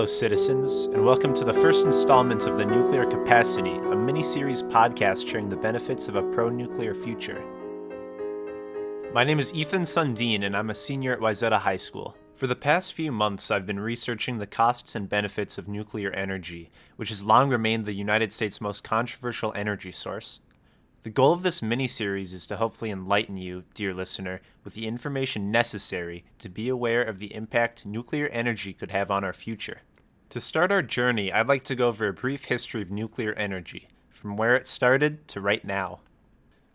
fellow citizens, and welcome to the first installment of the Nuclear Capacity, a mini-series podcast sharing the benefits of a pro-nuclear future. My name is Ethan Sundin, and I'm a senior at Wayzata High School. For the past few months, I've been researching the costs and benefits of nuclear energy, which has long remained the United States' most controversial energy source. The goal of this mini-series is to hopefully enlighten you, dear listener, with the information necessary to be aware of the impact nuclear energy could have on our future. To start our journey, I'd like to go over a brief history of nuclear energy, from where it started to right now.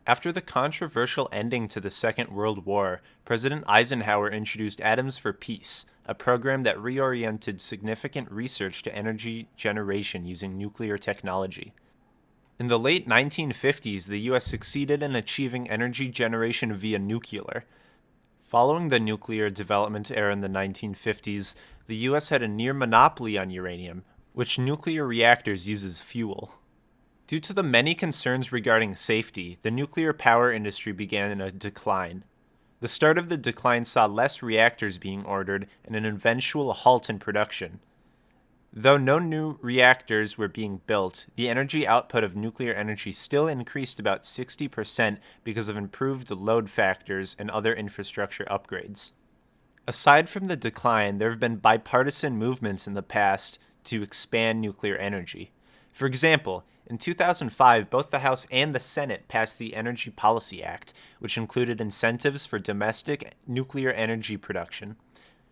After the controversial ending to the Second World War, President Eisenhower introduced Atoms for Peace, a program that reoriented significant research to energy generation using nuclear technology. In the late 1950s, the U.S. succeeded in achieving energy generation via nuclear. Following the nuclear development era in the 1950s, the U.S. had a near monopoly on uranium, which nuclear reactors use as fuel. Due to the many concerns regarding safety, the nuclear power industry began a decline. The start of the decline saw less reactors being ordered and an eventual halt in production. Though no new reactors were being built, the energy output of nuclear energy still increased about 60% because of improved load factors and other infrastructure upgrades. Aside from the decline, there have been bipartisan movements in the past to expand nuclear energy. For example, in 2005, both the House and the Senate passed the Energy Policy Act, which included incentives for domestic nuclear energy production.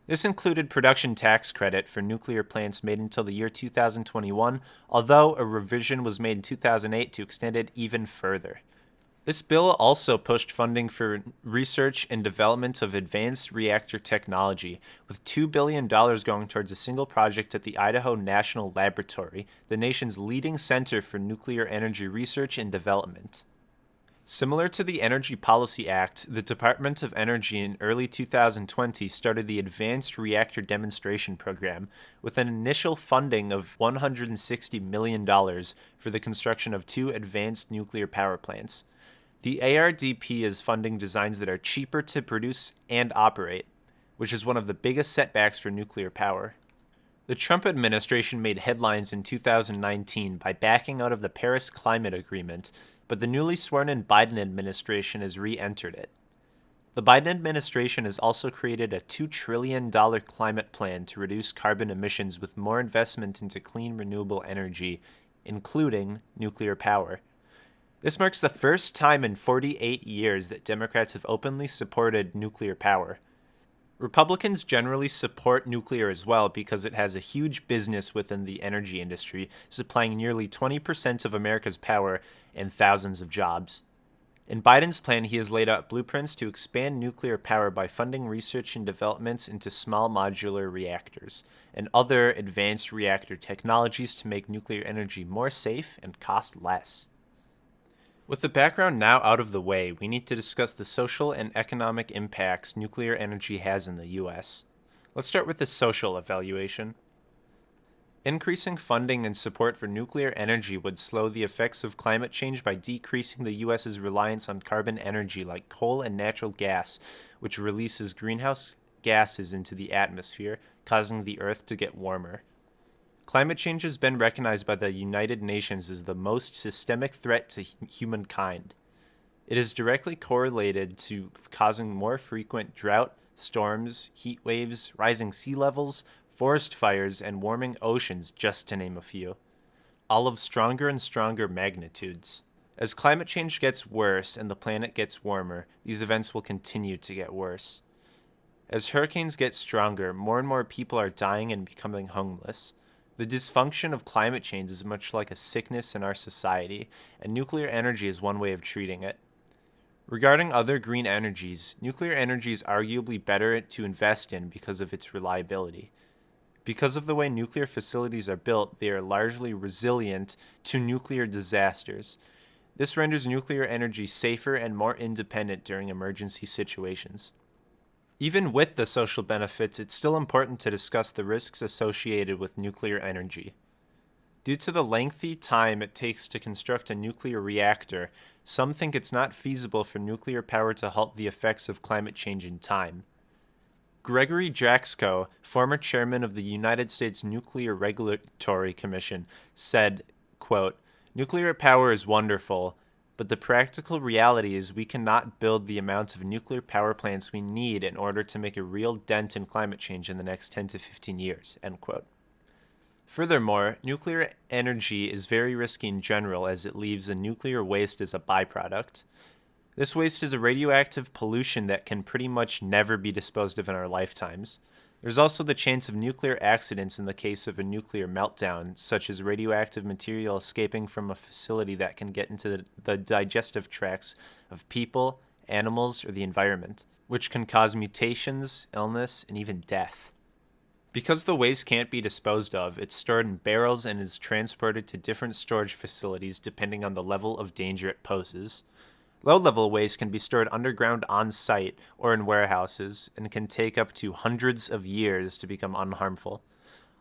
This included production tax credit for nuclear plants made until the year 2021, although a revision was made in 2008 to extend it even further. This bill also pushed funding for research and development of advanced reactor technology, with $2 billion going towards a single project at the Idaho National Laboratory, the nation's leading center for nuclear energy research and development. Similar to the Energy Policy Act, the Department of Energy in early 2020 started the Advanced Reactor Demonstration Program with an initial funding of $160 million for the construction of 2 advanced nuclear power plants. The ARDP is funding designs that are cheaper to produce and operate, which is one of the biggest setbacks for nuclear power. The Trump administration made headlines in 2019 by backing out of the Paris Climate Agreement, but the newly sworn-in Biden administration has re-entered it. The Biden administration has also created a $2 trillion climate plan to reduce carbon emissions with more investment into clean renewable energy, including nuclear power. This marks the first time in 48 years that Democrats have openly supported nuclear power. Republicans generally support nuclear as well because it has a huge business within the energy industry, supplying nearly 20% of America's power and thousands of jobs. In Biden's plan, he has laid out blueprints to expand nuclear power by funding research and developments into small modular reactors and other advanced reactor technologies to make nuclear energy more safe and cost less. With the background now out of the way, we need to discuss the social and economic impacts nuclear energy has in the U.S. Let's start with the social evaluation. Increasing funding and support for nuclear energy would slow the effects of climate change by decreasing the U.S.'s reliance on carbon energy like coal and natural gas, which releases greenhouse gases into the atmosphere, causing the Earth to get warmer. Climate change has been recognized by the United Nations as the most systemic threat to humankind. It is directly correlated to causing more frequent drought, storms, heat waves, rising sea levels, forest fires, and warming oceans, just to name a few, all of stronger and stronger magnitudes. As climate change gets worse and the planet gets warmer, these events will continue to get worse. As hurricanes get stronger, more and more people are dying and becoming homeless. The dysfunction of climate change is much like a sickness in our society, and nuclear energy is one way of treating it. Regarding other green energies, nuclear energy is arguably better to invest in because of its reliability. Because of the way nuclear facilities are built, they are largely resilient to nuclear disasters. This renders nuclear energy safer and more independent during emergency situations. Even with the social benefits, it's still important to discuss the risks associated with nuclear energy. Due to the lengthy time it takes to construct a nuclear reactor, some think it's not feasible for nuclear power to halt the effects of climate change in time. Gregory Jaczko, former chairman of the United States Nuclear Regulatory Commission, said, quote, "Nuclear power is wonderful, but the practical reality is we cannot build the amount of nuclear power plants we need in order to make a real dent in climate change in the next 10 to 15 years." End quote. Furthermore, nuclear energy is very risky in general as it leaves a nuclear waste as a byproduct. This waste is a radioactive pollution that can pretty much never be disposed of in our lifetimes. There's also the chance of nuclear accidents in the case of a nuclear meltdown, such as radioactive material escaping from a facility that can get into the digestive tracts of people, animals, or the environment, which can cause mutations, illness, and even death. Because the waste can't be disposed of, it's stored in barrels and is transported to different storage facilities depending on the level of danger it poses. Low-level waste can be stored underground on-site or in warehouses and can take up to hundreds of years to become unharmful.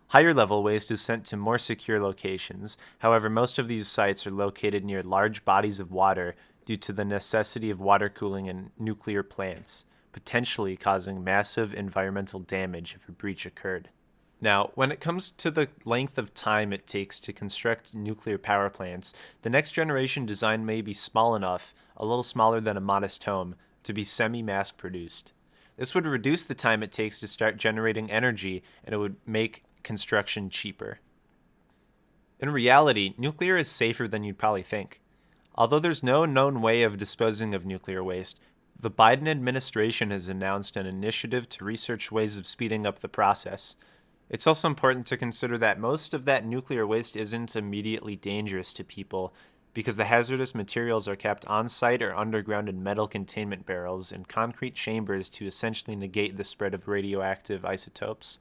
Higher-level waste is sent to more secure locations. However, most of these sites are located near large bodies of water due to the necessity of water cooling in nuclear plants, potentially causing massive environmental damage if a breach occurred. Now, when it comes to the length of time it takes to construct nuclear power plants, the next generation design may be small enough, a little smaller than a modest home, to be semi-mass produced. This would reduce the time it takes to start generating energy, and it would make construction cheaper. In reality, nuclear is safer than you'd probably think. Although there's no known way of disposing of nuclear waste, the Biden administration has announced an initiative to research ways of speeding up the process. It's also important to consider that most of that nuclear waste isn't immediately dangerous to people because the hazardous materials are kept on-site or underground in metal containment barrels and concrete chambers to essentially negate the spread of radioactive isotopes.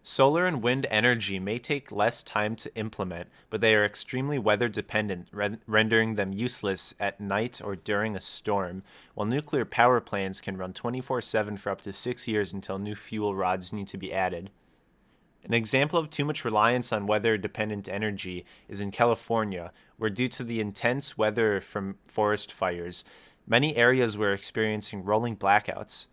Solar and wind energy may take less time to implement, but they are extremely weather dependent, rendering them useless at night or during a storm, while nuclear power plants can run 24/7 for up to 6 years until new fuel rods need to be added. An example of too much reliance on weather-dependent energy is in California, where due to the intense weather from forest fires, many areas were experiencing rolling blackouts.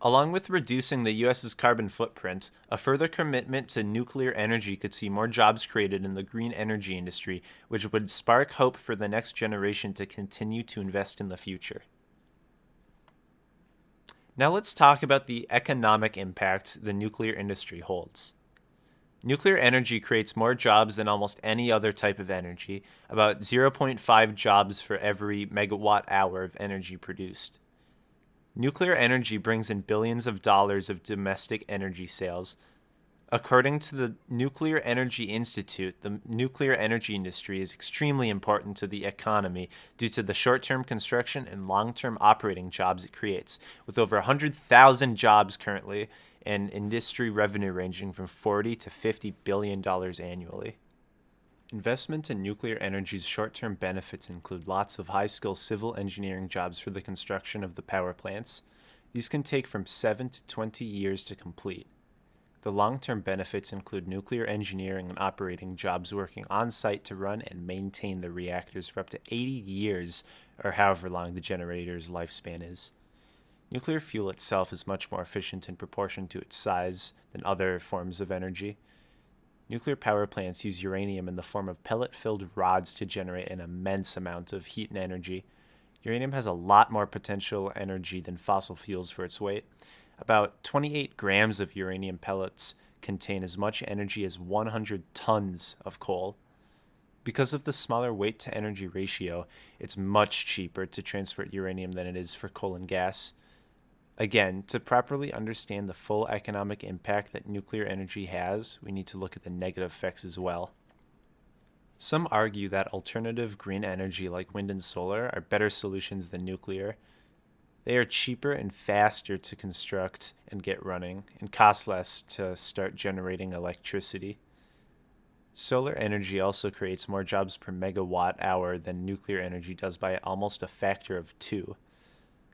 Along with reducing the U.S.'s carbon footprint, a further commitment to nuclear energy could see more jobs created in the green energy industry, which would spark hope for the next generation to continue to invest in the future. Now let's talk about the economic impact the nuclear industry holds. Nuclear energy creates more jobs than almost any other type of energy, about 0.5 jobs for every megawatt hour of energy produced. Nuclear energy brings in billions of dollars of domestic energy sales. According to the Nuclear Energy Institute, the nuclear energy industry is extremely important to the economy due to the short-term construction and long-term operating jobs it creates, with over 100,000 jobs currently and industry revenue ranging from $40 to $50 billion annually. Investment in nuclear energy's short-term benefits include lots of high-skill civil engineering jobs for the construction of the power plants. These can take from 7 to 20 years to complete. The long-term benefits include nuclear engineering and operating jobs working on-site to run and maintain the reactors for up to 80 years, or however long the generator's lifespan is. Nuclear fuel itself is much more efficient in proportion to its size than other forms of energy. Nuclear power plants use uranium in the form of pellet-filled rods to generate an immense amount of heat and energy. Uranium has a lot more potential energy than fossil fuels for its weight. About 28 grams of uranium pellets contain as much energy as 100 tons of coal. Because of the smaller weight-to-energy ratio, it's much cheaper to transport uranium than it is for coal and gas. Again, to properly understand the full economic impact that nuclear energy has, we need to look at the negative effects as well. Some argue that alternative green energy like wind and solar are better solutions than nuclear. They are cheaper and faster to construct and get running, and cost less to start generating electricity. Solar energy also creates more jobs per megawatt hour than nuclear energy does by almost a factor of 2.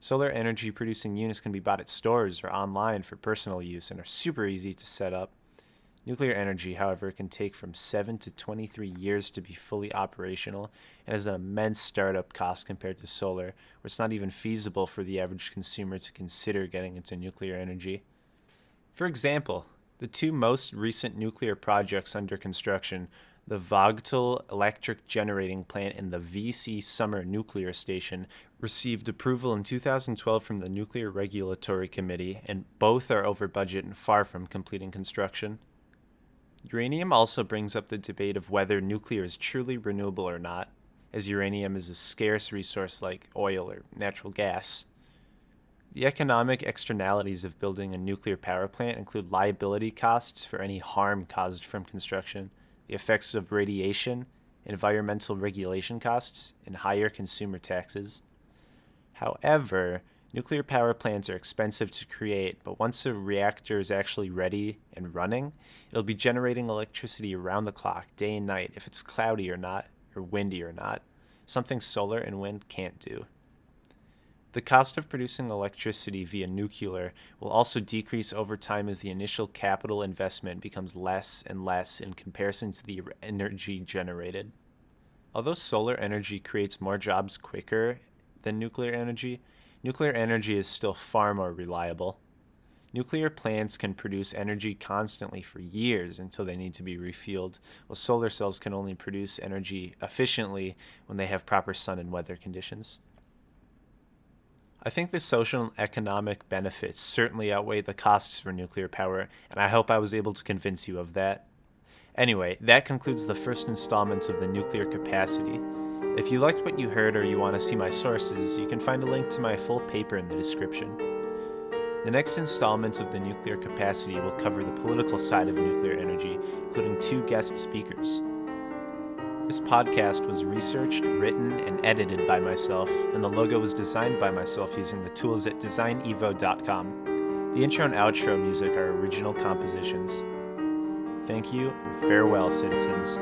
Solar energy producing units can be bought at stores or online for personal use and are super easy to set up. Nuclear energy, however, can take from 7 to 23 years to be fully operational and has an immense startup cost compared to solar, where it's not even feasible for the average consumer to consider getting into nuclear energy. For example, the two most recent nuclear projects under construction, the Vogtle Electric Generating Plant and the VC Summer Nuclear Station, received approval in 2012 from the Nuclear Regulatory Committee, and both are over budget and far from completing construction. Uranium also brings up the debate of whether nuclear is truly renewable or not, as uranium is a scarce resource like oil or natural gas. The economic externalities of building a nuclear power plant include liability costs for any harm caused from construction, the effects of radiation, environmental regulation costs, and higher consumer taxes. However, nuclear power plants are expensive to create, but once a reactor is actually ready and running, it'll be generating electricity around the clock, day and night, if it's cloudy or not, or windy or not, something solar and wind can't do. The cost of producing electricity via nuclear will also decrease over time as the initial capital investment becomes less and less in comparison to the energy generated. Although solar energy creates more jobs quicker than nuclear energy is still far more reliable. Nuclear plants can produce energy constantly for years until they need to be refueled, while solar cells can only produce energy efficiently when they have proper sun and weather conditions. I think the social and economic benefits certainly outweigh the costs for nuclear power, and I hope I was able to convince you of that. Anyway, that concludes the first installment of the nuclear capacity. If you liked what you heard or you want to see my sources, you can find a link to my full paper in the description. The next installment of the nuclear capacity will cover the political side of nuclear energy, including 2 guest speakers. This podcast was researched, written, and edited by myself, and the logo was designed by myself using the tools at designevo.com. The intro and outro music are original compositions. Thank you, and farewell, citizens.